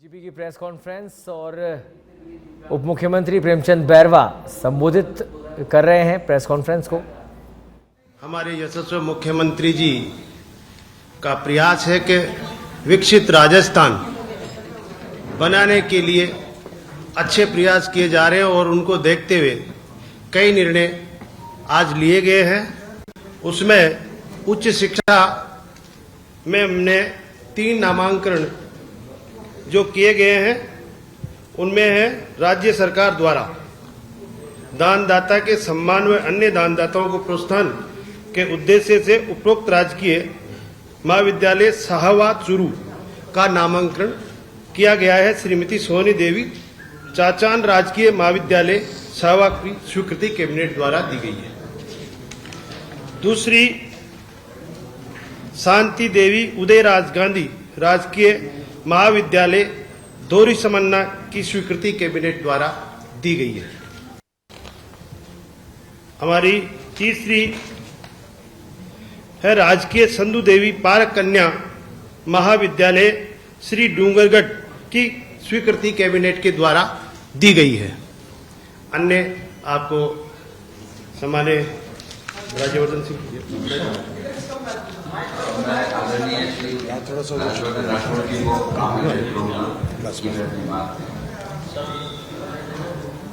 GP की press conference और उप मुख्यमंत्री प्रेमचंद बैरवा संबोधित कर रहे हैं प्रेस कॉन्फ्रेंस को। हमारे यशस्वी मुख्यमंत्री जी का प्रयास है कि विकसित राजस्थान बनाने के लिए अच्छे प्रयास किए जा रहे हैं और उनको देखते हुए कई निर्णय आज लिए गए हैं। उसमें उच्च शिक्षा में हमने 3 नामांकन जो किए गए हैं उनमें है राज्य सरकार द्वारा दानदाता के सम्मान व अन्य दानदाताओं को प्रोत्साहन के उद्देश्य से उपरोक्त राजकीय महाविद्यालय साहवा चूरू का नामांकन किया गया है। श्रीमती सोनी देवी चाचान राजकीय महाविद्यालय साहवा की स्वीकृति कैबिनेट द्वारा दी गई है। दूसरी, शांति देवी उदयराज गांधी राजकीय महाविद्यालय दोरी समन्ना की स्वीकृति कैबिनेट द्वारा दी गई है। हमारी तीसरी है राजकीय संधू देवी पारक कन्या महाविद्यालय श्री डूंगरगढ़ की स्वीकृति कैबिनेट के द्वारा दी गई है। अन्य आपको सम्मान्य राज्यवर्धन सिंह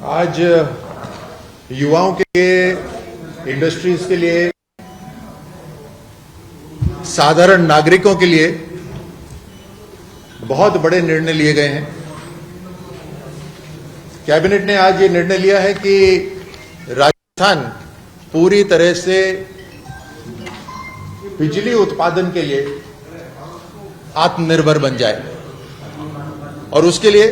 आज युवाओं के इंडस्ट्रीज के लिए, साधारण नागरिकों के लिए बहुत बड़े निर्णय लिए गए हैं। कैबिनेट ने आज ये निर्णय लिया है कि राजस्थान पूरी तरह से बिजली उत्पादन के लिए आत्मनिर्भर बन जाए और उसके लिए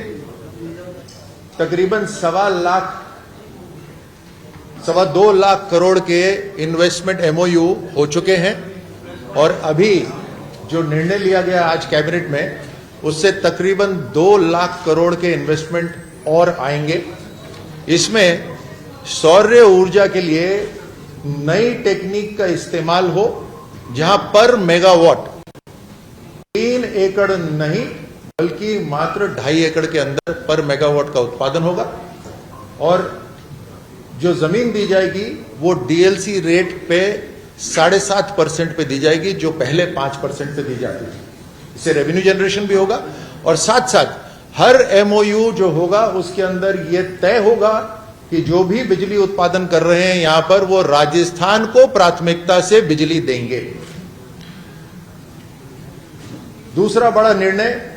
तकरीबन 2.25 लाख करोड़ के इन्वेस्टमेंट एमओयू हो चुके हैं और अभी जो निर्णय लिया गया आज कैबिनेट में उससे तकरीबन 2 लाख करोड़ के इन्वेस्टमेंट और आएंगे। इसमें सौर ऊर्जा के लिए नई टेक्निक का इस्तेमाल हो, जहां पर मेगावाट 3 एकड़ नहीं बल्कि मात्र 2.5 एकड़ के अंदर पर मेगावाट का उत्पादन होगा और जो जमीन दी जाएगी वो डीएलसी रेट पे 7.5% पे दी जाएगी, जो पहले 5% पे दी जाती थी। इससे रेवेन्यू जनरेशन भी होगा और साथ साथ हर एमओयू जो होगा उसके अंदर ये तय होगा कि जो भी बिजली उत्पादन कर रहे हैं यहां पर वो राजस्थान को प्राथमिकता से बिजली देंगे। दूसरा बड़ा निर्णय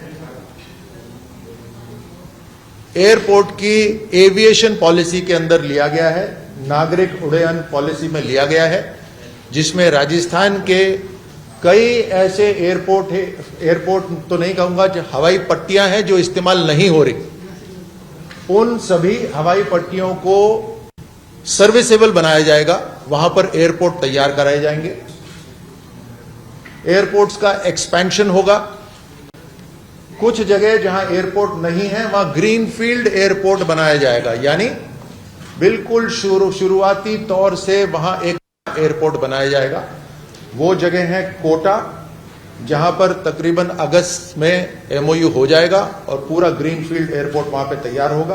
एयरपोर्ट की एविएशन पॉलिसी के अंदर लिया गया है, नागरिक उड्डयन पॉलिसी में लिया गया है, जिसमें राजस्थान के कई ऐसे एयरपोर्ट तो नहीं कहूंगा, जो हवाई पट्टियां हैं जो इस्तेमाल नहीं हो रही, उन सभी हवाई पट्टियों को सर्विसेबल बनाया जाएगा। वहां पर एयरपोर्ट तैयार कराए जाएंगे। एयरपोर्ट्स का एक्सपेंशन होगा। कुछ जगह जहां एयरपोर्ट नहीं है वहां ग्रीनफील्ड एयरपोर्ट बनाया जाएगा, यानी बिल्कुल शुरुआती तौर से वहां एक एयरपोर्ट बनाया जाएगा। वो जगह है कोटा, जहां पर तकरीबन अगस्त में एमओयू हो जाएगा और पूरा ग्रीनफील्ड एयरपोर्ट वहां पे तैयार होगा।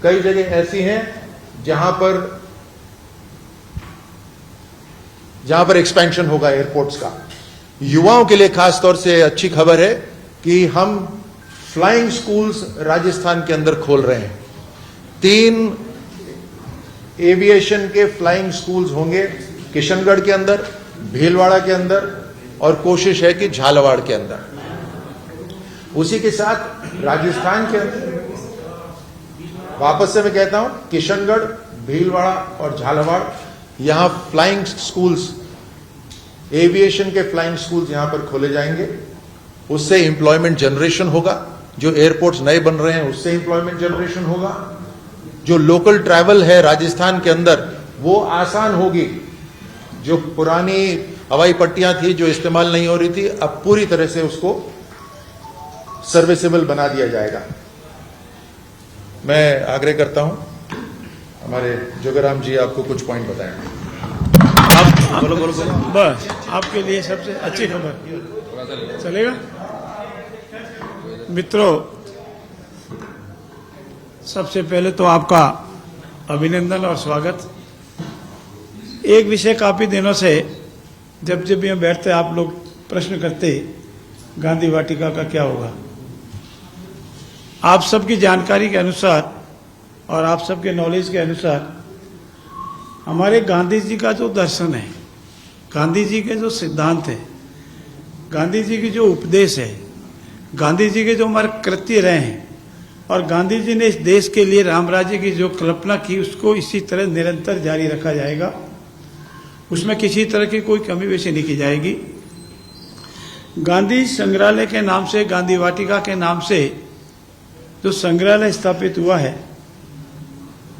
कई जगह ऐसी हैं जहां पर एक्सपेंशन होगा एयरपोर्ट्स का। युवाओं के लिए खास तौर से अच्छी खबर है कि हम फ्लाइंग स्कूल्स राजस्थान के अंदर खोल रहे हैं। 3 एविएशन के फ्लाइंग स्कूल्स होंगे, किशनगढ़ के अंदर, भीलवाड़ा के अंदर और कोशिश है कि झालावाड़ के अंदर। उसी के साथ राजस्थान के अंदर, वापस से मैं कहता हूं, किशनगढ़, भीलवाड़ा और झालावाड़, यहां फ्लाइंग स्कूल्स, एविएशन के फ्लाइंग स्कूल्स यहां पर खोले जाएंगे। उससे एम्प्लॉयमेंट जनरेशन होगा। जो एयरपोर्ट्स नए बन रहे हैं उससे एम्प्लॉयमेंट जनरेशन होगा। जो लोकल ट्रैवल है राजस्थान के अंदर वो आसान होगी। जो पुरानी हवाई पट्टियां थी जो इस्तेमाल नहीं हो रही थी, अब पूरी तरह से उसको सर्विसेबल बना दिया जाएगा। मैं आग्रह करता हूं हमारे जोगराम जी आपको कुछ पॉइंट बताएंगे। बोलो। बस आपके लिए सबसे अच्छी खबर चलेगा। मित्रों, सबसे पहले तो आपका अभिनंदन और स्वागत। एक विषय काफी दिनों से जब जब यहाँ बैठते आप लोग प्रश्न करते, गांधी वाटिका का क्या होगा। आप सबकी जानकारी के अनुसार और आप सबके नॉलेज के अनुसार हमारे गांधी जी का जो दर्शन है, गांधी जी के जो सिद्धांत है, गांधी जी की जो उपदेश है, गांधी जी के जो हमारे कृत्य रहे हैं और गांधी जी ने इस देश के लिए राम राज्य की जो कल्पना की उसको इसी तरह निरंतर जारी रखा जाएगा। उसमें किसी तरह की कोई कमी पेशी नहीं की जाएगी। गांधी संग्रहालय के नाम से, गांधी वाटिका के नाम से जो संग्रहालय स्थापित हुआ है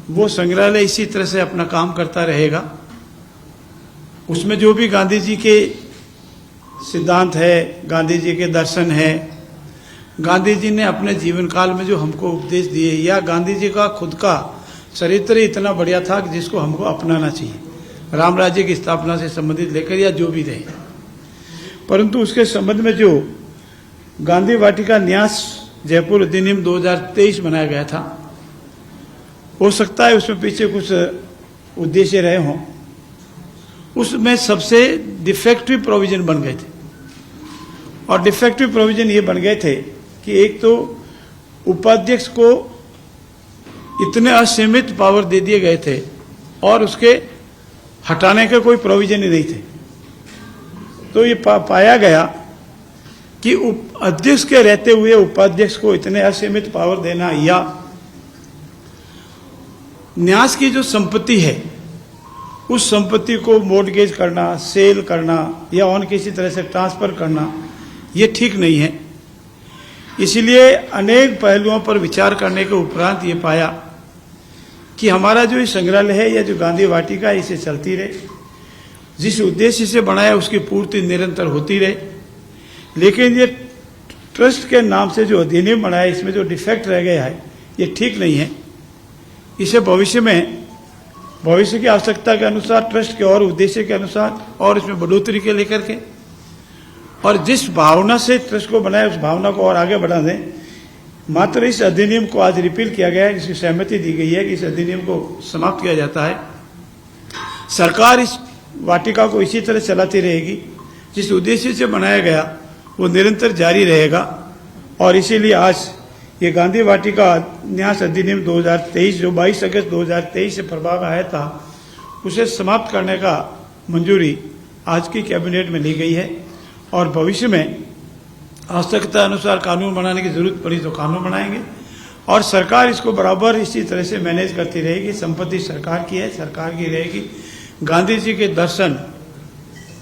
वो संग्रहालय इसी तरह से अपना काम करता रहेगा। उसमें जो भी गांधी जी के सिद्धांत है, गांधी जी के दर्शन है, गांधी जी ने अपने जीवन काल में जो हमको उपदेश दिए, या गांधी जी का खुद का चरित्र इतना बढ़िया था कि जिसको हमको अपनाना चाहिए, राम राज्य की स्थापना से संबंधित लेकर या जो भी रहे। परंतु उसके संबंध में जो गांधी वाटिका न्यास जयपुर अधिनियम 2023 बनाया गया था, हो सकता है उसमें पीछे कुछ उद्देश्य रहे हों। उसमें सबसे डिफेक्टिव प्रोविजन बन गए थे, और डिफेक्टिव प्रोविजन ये बन गए थे कि एक तो उपाध्यक्ष को इतने असीमित पावर दे दिए गए थे और उसके हटाने के कोई प्रोविजन ही नहीं थे। तो ये पाया गया कि अध्यक्ष के रहते हुए उपाध्यक्ष को इतने असीमित पावर देना, या न्यास की जो संपत्ति है उस संपत्ति को मॉर्गेज करना, सेल करना या और किसी तरह से ट्रांसफर करना, ये ठीक नहीं है। इसलिए अनेक पहलुओं पर विचार करने के उपरांत ये पाया कि हमारा जो ये संग्रहालय है या जो गांधी वाटिका है इसे चलती रहे, जिस उद्देश्य से बनाया उसकी पूर्ति निरंतर होती रहे। लेकिन ये ट्रस्ट के नाम से जो अधिनियम बनाया इसमें जो डिफेक्ट रह गया है ये ठीक नहीं है। इसे भविष्य की आवश्यकता के अनुसार, ट्रस्ट के और उद्देश्य के अनुसार और इसमें बढ़ोतरी के लेकर के, और जिस भावना से ट्रस्ट को बनाया उस भावना को और आगे बढ़ा दें। मात्र इस अधिनियम को आज रिपील किया गया है, जिसकी सहमति दी गई है कि इस अधिनियम को समाप्त किया जाता है। सरकार इस वाटिका को इसी तरह चलाती रहेगी, जिस उद्देश्य से बनाया गया वो निरंतर जारी रहेगा। और इसीलिए आज ये गांधी वाटिका न्यास अधिनियम 2023 जो 22 अगस्त 2023 से प्रभाव में आया था, उसे समाप्त करने का मंजूरी आज की कैबिनेट में ली गई है। और भविष्य में आवश्यकता अनुसार कानून बनाने की जरूरत पड़ी तो कानून बनाएंगे, और सरकार इसको बराबर इसी तरह से मैनेज करती रहेगी। संपत्ति सरकार की है, सरकार की रहेगी। गांधी जी के दर्शन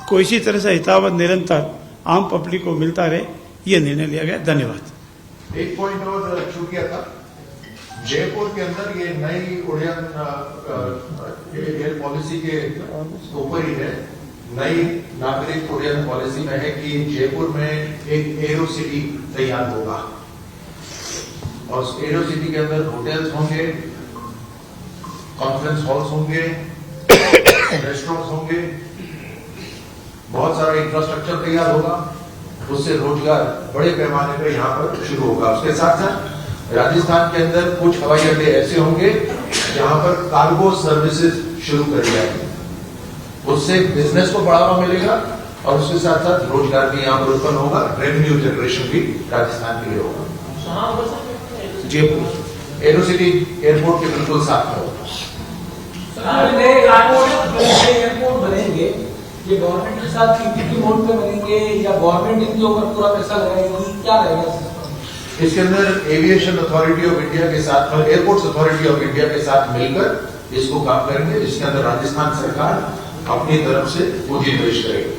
को इसी तरह से हितावत निरंतर आम पब्लिक को मिलता रहे, ये निर्णय लिया गया। धन्यवाद। एक पॉइंट और छूट गया था, जयपुर के अंदर ये नई उड़ान एयर पॉलिसी के ऊपर ही है, नई नागरिक उड़ान पॉलिसी में है कि जयपुर में एक एरो सिटी तैयार होगा, और उस एरो सिटी के अंदर होटल्स होंगे, कॉन्फ्रेंस हॉल्स होंगे, रेस्टोरेंट्स होंगे, बहुत सारा इंफ्रास्ट्रक्चर तैयार होगा। उससे रोजगार बड़े पैमाने पर यहाँ पर शुरू होगा। उसके साथ साथ राजस्थान के अंदर कुछ हवाई अड्डे ऐसे होंगे जहां पर कार्गो सर्विसेज शुरू करी जाएगी। उससे बिजनेस को बढ़ावा मिलेगा और उसके साथ साथ रोजगार भी यहाँ पर उत्पन्न होगा, रेवेन्यू जनरेशन भी राजस्थान के लिए होगा। जयपुर एरो सिटी एयरपोर्ट के बिल्कुल साथ में होगा। एयरपोर्ट बनेंगे, ये गवर्नमेंट के साथ पीपीपी मोड पे बनेंगे या गवर्नमेंट इनके ऊपर पूरा पैसा लगाएगी, क्या रहेगा? इसके अंदर एविएशन अथॉरिटी ऑफ इंडिया के साथ, एयरपोर्ट्स अथॉरिटी ऑफ इंडिया के साथ मिलकर इसको काम करेंगे, जिसके अंदर राजस्थान सरकार अपनी तरफ से पूंजी निवेश करेगी।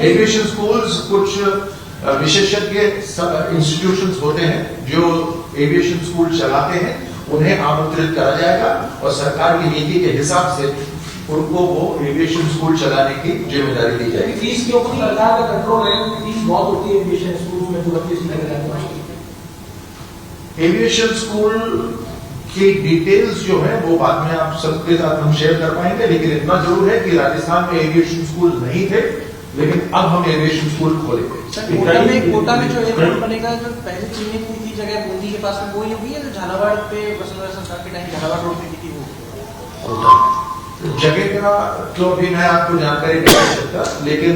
एविएशन स्कूल्स कुछ विशेषज्ञ इंस्टीट्यूशंस होते हैं जो एविएशन स्कूल चलाते हैं, उन्हें आमंत्रित करा जाएगा और सरकार की नीति के हिसाब से उनको वो एविएशन स्कूल चलाने की जिम्मेदारी दी जाएगी। फीस के ऊपर सरकार का कंट्रोल रहेगा, फीस बहुत होती है एविएशन स्कूल में, पूरा फीस लग जाता है। एविएशन स्कूल की डिटेल्स जो है वो बाद में आप सबके साथ हम शेयर कर पाएंगे, लेकिन इतना जरूर है कि राजस्थान में एविएशन स्कूल नहीं थे लेकिन अब हम एविएशन स्कूल खोलेंगे। कोटा में जो एयरपोर्ट बनेगा, जो पहले चीनी हुई थी जगह बूंदी के पास में, वही होगी या जो झालावाड़ पे वसुंधरा सरकार के टाइम झालावाड़ रोड पे थी वो? जगह का तो अभी मैं आपको जानकारी नहीं दे सकता, लेकिन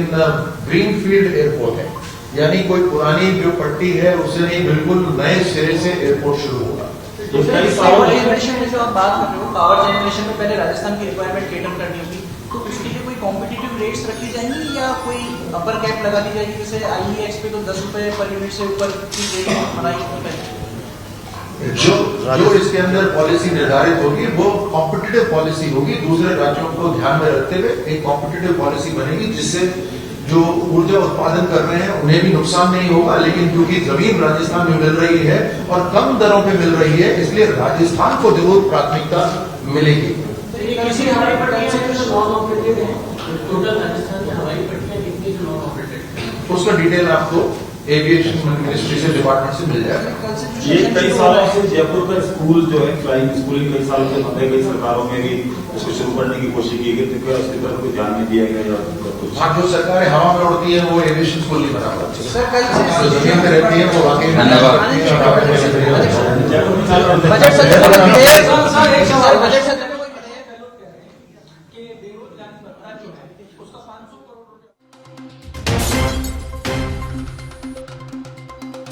ग्रीनफील्ड एयरपोर्ट है, यानी कोई पुरानी जो पट्टी है उससे नहीं, बिल्कुल नए सिरे से एयरपोर्ट शुरू होगा। पावर जनरेशन में जो आप बात कर रहे हो, पावर जनरेशन में पहले राजस्थान की रिक्वायरमेंट केटर करनी होगी, तो उसके लिए कोई कॉम्पिटिटिव रेट्स रखी जाएंगी या कोई अपर कैप लगा दी जाएगी? जैसे IEX पे तो 10 रुपए पर यूनिट से ऊपर की रेट बनाई होगी। जो इसके अंदर पॉलिसी निर्धारित होगी वो कॉम्पिटिटिव पॉलिसी होगी, दूसरे राज्यों को ध्यान में रखते हुए एक कॉम्पिटिटिव पॉलिसी बनेगी, जिससे जो ऊर्जा उत्पादन कर रहे हैं उन्हें भी नुकसान नहीं होगा, लेकिन क्योंकि जमीन राजस्थान में मिल रही है और कम दरों पे मिल रही है, इसलिए राजस्थान को जरूर प्राथमिकता मिलेगी। किसी हवाई पट्टी से जो नॉन ऑपरेटेड है, टोटल राजस्थान में हवाई पट्टियां कितनी जो नॉन ऑपरेटेड है, उसका डिटेल आपको एविएशन मिनिस्ट्री से, डिपार्टमेंट से मिल जाएगा। ये कई सालों से जयपुर का स्कूल जो है फ्लाइंग स्कूलिंग कई सालों से बंद है, कई सरकारों में भी इसको शुरू करने की कोशिश की गई, तो क्या उसकी तरफ कोई ध्यान नहीं दिया गया? हाँ, जो सरकारें हवा में उड़ती है वो एविएशन स्कूल नहीं बना पाती, सर कल जो जमीन में रहती है वो वाकई बजट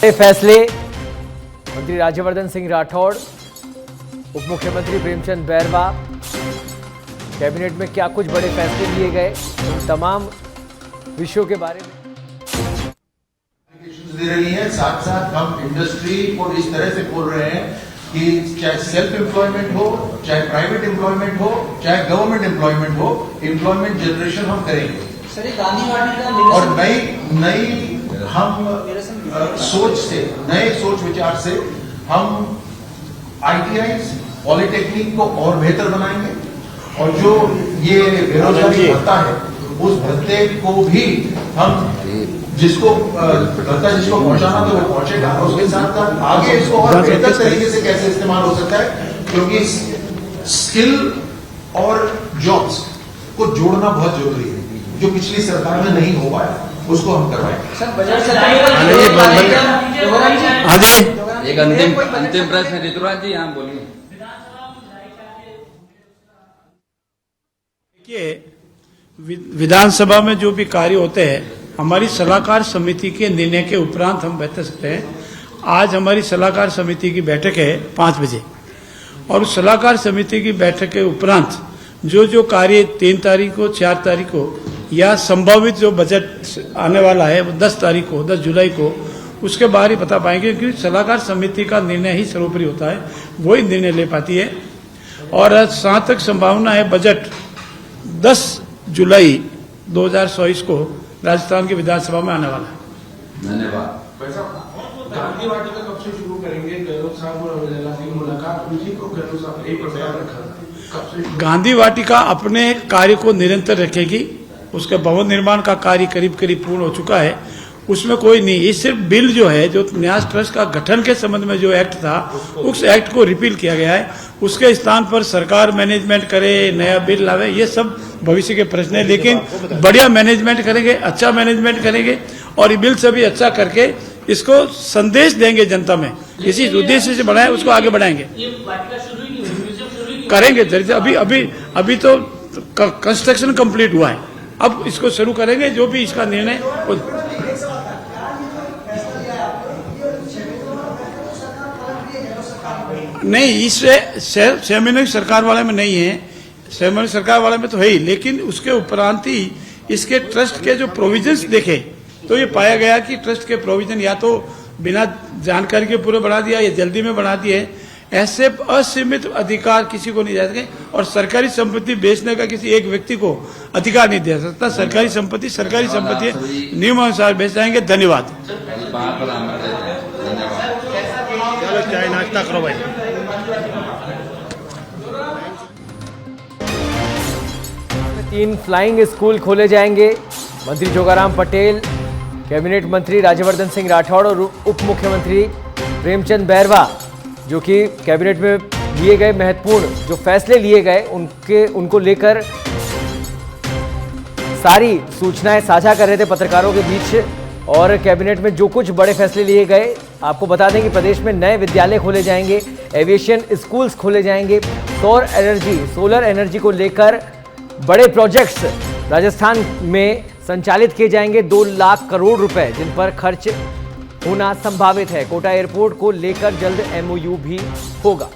से फैसले मंत्री राज्यवर्धन सिंह राठौड़, उप मुख्यमंत्री प्रेमचंद बैरवा, कैबिनेट में क्या कुछ बड़े फैसले लिए गए, उन तमाम विषयों के बारे में दे रही है। साथ साथ हम इंडस्ट्री को इस तरह से खोल रहे हैं कि चाहे सेल्फ एम्प्लॉयमेंट हो, चाहे प्राइवेट एम्प्लॉयमेंट हो, चाहे गवर्नमेंट एम्प्लॉयमेंट हो, एम्प्लॉयमेंट जनरेशन हम करेंगे। सर गांधी वाटिका और नई हम सोच से, नए सोच विचार से हम ITI पॉलिटेक्निक को और बेहतर बनाएंगे, और जो ये बेरोजगारी भत्ता है उस भत्ते को भी हम जिसको पहुंचाना तो वो पहुंचेगा, और उसके साथ साथ आगे इसको और बेहतर तरीके से कैसे इस्तेमाल हो सकता है, क्योंकि स्किल और जॉब्स को जोड़ना बहुत जरूरी है, जो पिछली सरकार में नहीं हो पाया, उसको हम करवाएंगे। सर बजट से एक अंतिम प्रश्न ऋतुराज जी, यहाँ बोलिए। देखिए, विधानसभा में जो भी कार्य होते हैं हमारी सलाहकार समिति के निर्णय के उपरांत हम बता सकते हैं। आज हमारी सलाहकार समिति की बैठक है 5 बजे, और उस सलाहकार समिति की बैठक के उपरांत जो कार्य 3 तारीख को, 4 तारीख को, या संभावित जो बजट आने वाला है वो 10 तारीख को, 10 जुलाई को, उसके बाहर ही बता पाएंगे, क्योंकि सलाहकार समिति का निर्णय ही सर्वोपरि होता है, वही निर्णय ले पाती है। और जहाँ तक संभावना है बजट 10 जुलाई 2024 को राजस्थान की विधानसभा में आने वाला है। धन्यवाद। गांधी वाटिका कब से शुरू करेंगे? गहलोत साहब और अवैधला की मुलाकात हुई थी, तो गहलोत साहब ने एक प्रस्ताव रखा था, कब से? गांधी वाटिका अपने कार्य को निरंतर रखेगी, उसके भवन निर्माण का कार्य करीब करीब पूर्ण हो चुका है, उसमें कोई नहीं। ये सिर्फ बिल जो है, जो न्यास ट्रस्ट का गठन के संबंध में जो एक्ट था, उस एक्ट को रिपील किया गया है। उसके स्थान पर सरकार मैनेजमेंट करे, नया बिल लावे, ये सब भविष्य के प्रश्न है, लेकिन बढ़िया मैनेजमेंट करेंगे, अच्छा मैनेजमेंट करेंगे, और ये बिल से भी अच्छा करके इसको संदेश देंगे जनता में, इसी उद्देश्य से बढ़ाए, उसको आगे बढ़ाएंगे, करेंगे। अभी तो कंस्ट्रक्शन कंप्लीट हुआ है, अब इसको शुरू करेंगे, जो भी इसका निर्णय। नहीं, इससे सेमिनरी सरकार वाले में नहीं है, सेमिनरी सरकार वाले में तो है ही, लेकिन उसके उपरांत ही इसके ट्रस्ट के जो प्रोविजंस देखे तो ये पाया गया कि ट्रस्ट के प्रोविजन या तो बिना जानकारी के पूरे बढ़ा दिया या जल्दी में बढ़ा दिए। ऐसे असीमित अधिकार किसी को नहीं दे सकते, और सरकारी संपत्ति बेचने का किसी एक व्यक्ति को अधिकार नहीं दे सकता। सरकारी संपत्ति है, नियमानुसार बेच जाएंगे। धन्यवाद। चलो चाय नाश्ता करो भाई। तीन फ्लाइंग स्कूल खोले जाएंगे। मंत्री जोगाराम पटेल, कैबिनेट मंत्री राज्यवर्धन सिंह राठौड़ और उप मुख्यमंत्री प्रेमचंद बैरवा, जो कि कैबिनेट में लिए गए महत्वपूर्ण जो फैसले लिए गए उनको लेकर सारी सूचनाएं साझा कर रहे थे पत्रकारों के बीच। और कैबिनेट में जो कुछ बड़े फैसले लिए गए, आपको बता दें कि प्रदेश में नए विद्यालय खोले जाएंगे, एविएशन स्कूल्स खोले जाएंगे, सोलर एनर्जी को लेकर बड़े प्रोजेक्ट्स राजस्थान में संचालित किए जाएंगे। 2 लाख करोड़ रुपए जिन पर खर्च होना संभावित है। कोटा एयरपोर्ट को लेकर जल्द MOU भी होगा।